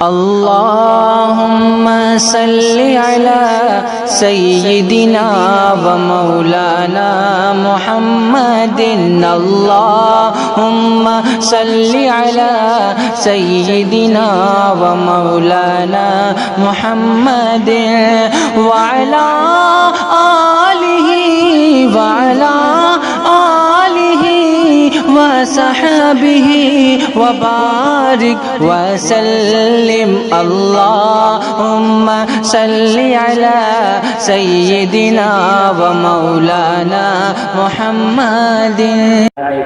اللهم صل على سيدنا ومولانا محمد اللهم صل على سيدنا ومولانا محمد وعلى آله وصحبه وبارك وسلم اللهم صل على سيدنا ومولانا محمد.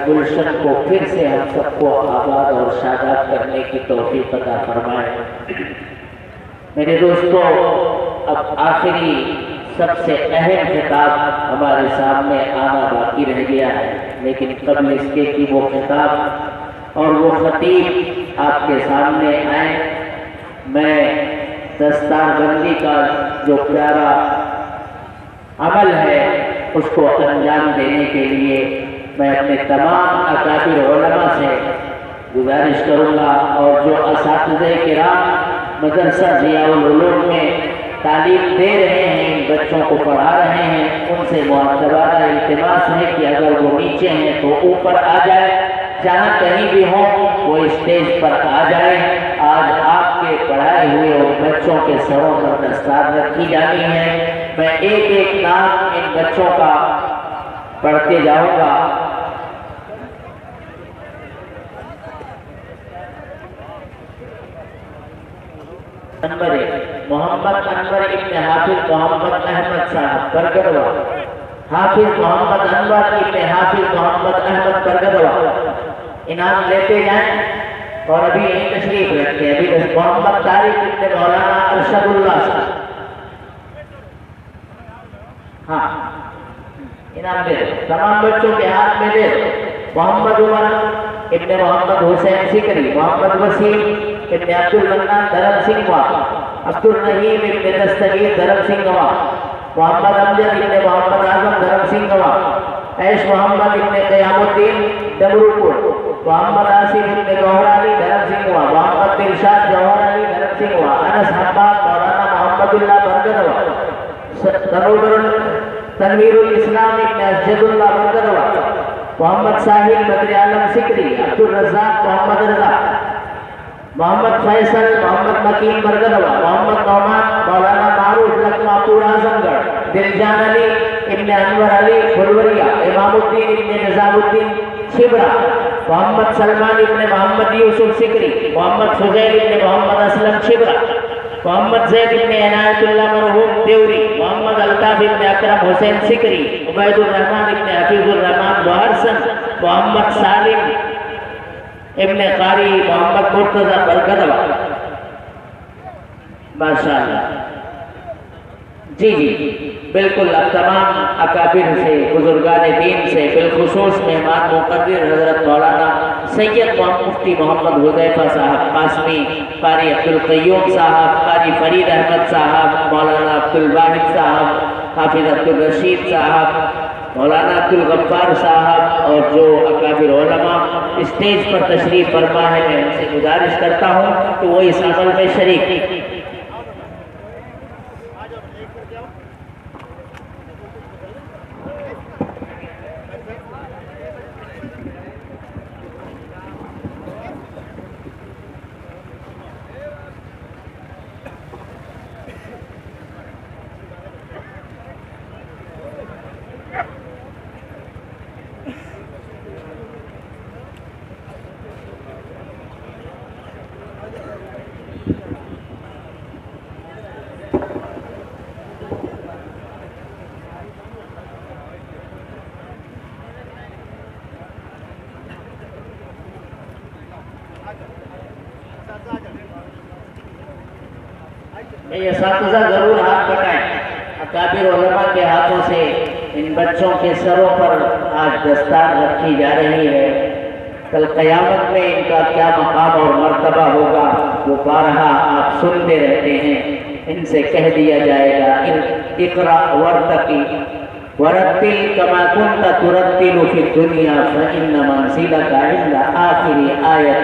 گلشن کو پھر سے ہم سب کو آباد اور شاداب کرنے کی توفیق عطا فرمائے. میرے دوستو، اب آخری سب سے اہم خطاب ہمارے سامنے آنا باقی رہ گیا ہے، لیکن قبل اس کے کہ وہ خطاب اور وہ خطیب آپ کے سامنے آئیں، میں دستار بندی کا جو پیارا عمل ہے اس کو انجام دینے کے لیے میں اپنے تمام اکابر علماء سے گزارش کروں گا، اور جو اساتذہ کرام مدرسہ ضیاء العلوم میں تعلیم دے رہے ہیں، بچوں کو پڑھا رہے ہیں، ان سے معتبرہ التماس ہے کہ اگر وہ نیچے ہیں تو اوپر آ جائے، جہاں کہیں بھی ہوں وہ اسٹیج پر آ جائیں. آج آپ کے پڑھائے ہوئے اور بچوں کے سروں پر دستار رکھی جانی ہے. میں ایک ایک نام ان بچوں کا پڑھتے جاؤں گا. نمبر 1 محمد انور ابن حافظ محمد احمد صاحب برگدوا. حافظ محمد انور ابن حافظ محمد احمد برگدوا. انعام لیتے جائیں اور ابھی یہیں تشریف رکھتے ہیں. ابھی محمد طارق ابن مولانا ارشد اللہ صاحب. ہاں انعام دے دو، تمام بچوں کے ہاتھ میں دے دو. محمد عمر ابن محمد حسین سکری. محمد وسیم ابن عبد المنان دھرم سنگھ وہاں. عبد الرحیم ابن دستگیر دھرم سنگھ وہاں. محمد امجد ابن محمد اعظم دھرم سنگھ وہاں. عیش محمد ابن قیام الدین ڈمرو پور. محمد آصف ابن جوہر علی دھرم سنگھ وہاں. محمد دلشاد جوہر علی دھرم سنگھ وہاں. انس حباب مولانا محمد اللہ برگدوا. تنویر الاسلام ابن اسجد اللہ برگدوا. محمد ساحل بدر عالم سکری. عبد الرزاق محمد رضا. محمد فیصل محمد مکین برگدوا. محمد نعمان مولانا معروف لکھنؤ پور اعظم گڑھ. دلجان علی ابن انور علی پھلوریا. امام الدین ابن نظام الدین چھبرا. محمد سلمان ابن محمد یوسف سکری. محمد فضیل ابن محمد اسلم چھبرا. محمد زید ابن عنایت اللہ مرحوم دیوری. محمد الطاف ابن اکرم حسین سکری. عبید الرحمن ابن حفیظ الرحمن بہرسن. محمد سالم ابن قاری محمد مرتضی برگدوا. ماشاءاللہ. جی بالکل. اب تمام اکابر سے، بزرگان دین سے، بالخصوص مہمان مقرر حضرت مولانا سید مفتی محمد حذیفہ صاحب قاسمی، قاری عبدالقیوم صاحب، قاری فرید احمد صاحب، مولانا عبدالواحد صاحب، حافظ عبدالرشید صاحب، مولانا عبدالغفار صاحب اور جو اکابر علماء اسٹیج پر تشریف فرما ہے، میں ان سے گزارش کرتا ہوں کہ وہ اس عمل میں شریک. یہ اساتذہ ضرور ہاتھ بٹائیں. اکابر علماء کے ہاتھوں سے ان بچوں کے سروں پر آج دستار رکھی جا رہی ہے. کل قیامت میں ان کا کیا مقام اور مرتبہ ہوگا وہ بارہا آپ سنتے رہتے ہیں. ان سے کہہ دیا جائے گا اقرأ ورتقی ورتل کما کنت ترتل فی الدنیا فإن منزلک عند آخر آیت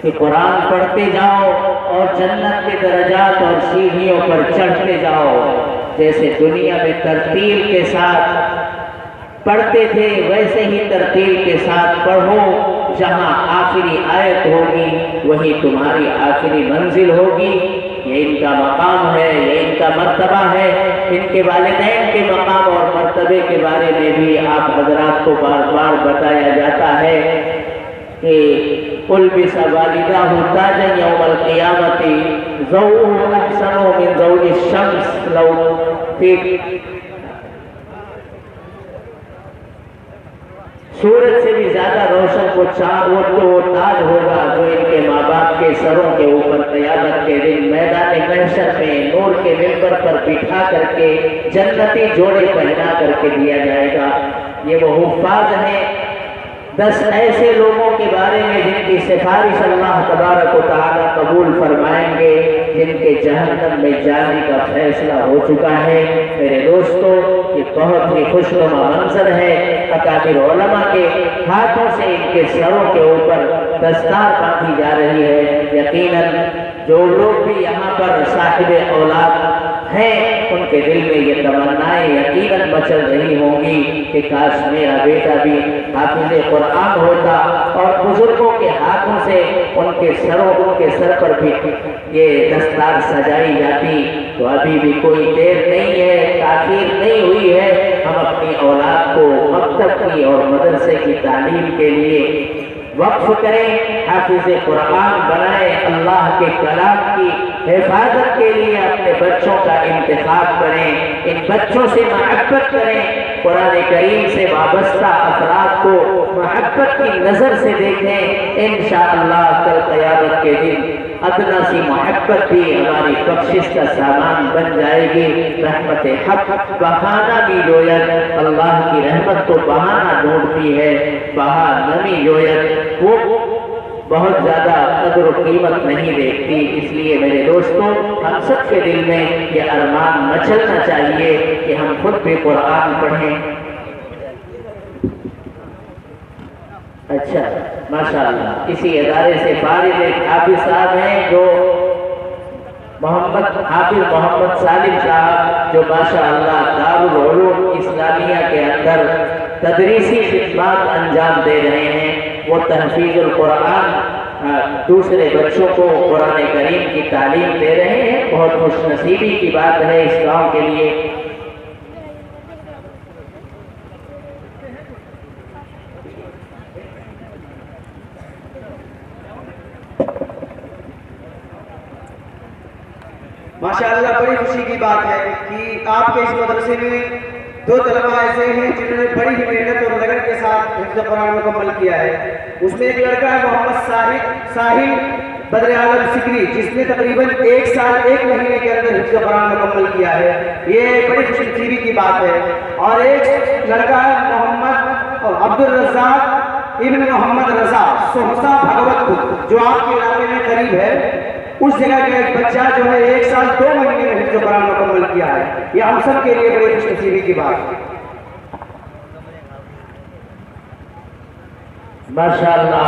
کہ قرآن پڑھتے جاؤ اور جنت کے درجات اور سیڑھیوں پر چڑھتے جاؤ. جیسے دنیا میں ترتیل کے ساتھ پڑھتے تھے ویسے ہی ترتیل کے ساتھ پڑھو. جہاں آخری آیت ہوگی وہی تمہاری آخری منزل ہوگی. یہ ان کا مقام ہے, یہ ان کا مرتبہ ہے. ان کے والدین کے مقام اور مرتبے کے بارے میں بھی آپ حضرات کو بار بار بتایا جاتا ہے کہ البس والداہ تاجا یوم القیامت ضوءه احسن من ضوء الشمس لو فی سورج سے بھی زیادہ روشن وہ تاج ہوگا جو ان کے ماں باپ کے سروں کے اوپر قیامت کے دن میدان محشر میں نور کے ممبر پر بٹھا کر کے جنتی جوڑے پہنا کر کے دیا جائے گا. یہ وہ حفاظ ہیں 10 ایسے لوگوں کے بارے میں جن کی سفارش اللہ تبارک و تعالی قبول فرمائیں گے, جن کے جہنم میں جانے کا فیصلہ ہو چکا ہے. میرے دوستو, یہ بہت ہی خوشنما منظر ہے. اکابر علماء کے ہاتھوں سے ان کے سروں کے اوپر دستار باندھی جا رہی ہے. یقیناً جو لوگ بھی یہاں پر صاحب اولاد ہیں ان کے دل میں یہ تمنائیں یقیناً مچل رہی ہوں گی کہ کاش میرا بیٹا بھی حافظ قرآن ہوتا اور بزرگوں کے ہاتھوں سے ان کے سر پر بھی یہ دستار سجائی جاتی. تو ابھی بھی کوئی دیر نہیں ہے, تاخیر نہیں ہوئی ہے. ہم اپنی اولاد کو مکتب کی اور مدرسے کی تعلیم کے لیے وقف کریں, حافظ قرآن بنائیں, اللہ کے کلام کی حفاظت کے لیے اپنے بچوں کا انتخاب کریں, ان بچوں سے محبت کریں, قرآن کریم سے وابستہ افراد کو محبت کی نظر سے دیکھیں. انشاءاللہ کل قیامت کے دن ادنا سی محبت بھی ہماری بخشش کا سامان بن جائے گی. رحمت حق بہانہ بھی جوید, اللہ کی رحمت تو بہانہ ڈھونڈتی ہے, بہا نمی جوید وہ بہت زیادہ قدر و قیمت نہیں دیکھتی. اس لیے میرے دوستوں, ہم سب کے دل میں یہ ارمان مچلنا چاہیے کہ ہم خود بھی قرآن پڑھیں. اچھا ماشاءاللہ, کسی ادارے سے فارغ ایک حافظ صاحب ہیں جو حافظ محمد سالم صاحب, جو ماشاءاللہ دارالعلوم اسلامیہ کے اندر تدریسی خدمات انجام دے رہے ہیں. وہ تحفیظ القرآن دوسرے بچوں کو قرآن کریم کی تعلیم دے رہے ہیں. بہت خوش نصیبی کی بات ہے اس گاؤں کے لیے. ماشاءاللہ بڑی خوشی کی بات ہے کہ آپ کے اس مدرسے میں 2 طلبہ ایسے ہیں جنہوں نے بڑی ہی محنت اور لگن کے ساتھ حفظ قرآن مکمل کیا ہے. اس میں ایک لڑکا ہے محمد ساحل بدر عالم سکری, جس نے تقریباً 1 سال 1 مہینے کے اندر حفظ قرآن مکمل کیا ہے. یہ بڑی خوش نصیبی کی بات ہے. اور ایک لڑکا ہے محمد عبد الرزاق ابن محمد رضا سہسا بھگوت پور, جو آپ کے علاقے میں قریب ہے. اس جگہ کا ایک بچہ جو ہے 1 سال 2 مہینے میں حفظ قرآن مکمل کیا ہے. یہ ہم سب کے لیے بڑی خوش نصیبی کی بات ہے. ماشاءاللہ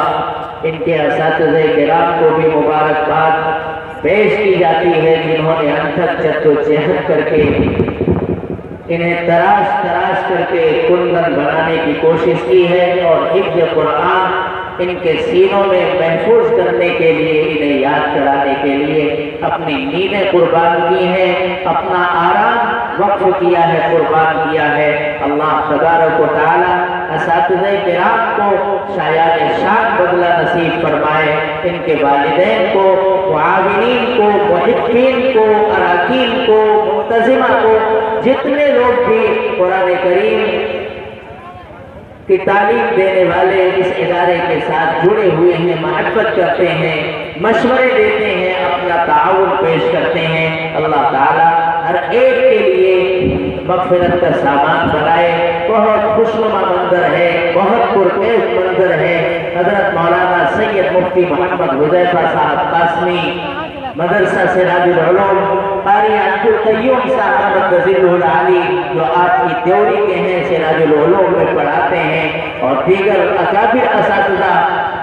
ان کے اساتذہ کرام کو بھی مبارکباد پیش کی جاتی ہے, جنہوں نے انتھک جدوجہد کر کے انہیں تراش کر کے کندن بنانے کی کوشش کی ہے, اور حفظ قرآن ان کے سینوں میں محفوظ کرنے کے لیے, انہیں یاد کرانے کے لیے اپنی نیندیں قربان کی ہیں, اپنا آرام وقف کیا ہے, قربان کیا ہے. اللہ تبارک و تعالی اساتذہ کرام کو شایان شان بدلہ نصیب فرمائے. ان کے والدین کو, معاونین کو, محبین کو, اراکین کو, منتظمہ کو, جتنے لوگ بھی قرآن کریم کی تعلیم دینے والے اس ادارے کے ساتھ جڑے ہوئے ہیں, محبت کرتے ہیں, مشورے دیتے ہیں, اپنا تعاون پیش کرتے ہیں. اللہ تعالیٰ ہر ایک کے لیے مغفرت کا سامان بنائے. بہت خوشنما منظر ہے, بہت پرکیف منظر ہے. حضرت مولانا سید مفتی محمد حذیفہ صاحب قاسمی مدرسہ سراج العلوم, قاری عبدالقیوم صاحب مدظلہ العالی, جو آپ کی تیوری کے ہیں, سراج العلوم میں پڑھاتے ہیں, اور دیگر اکابر اساتذہ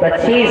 25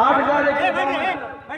8,000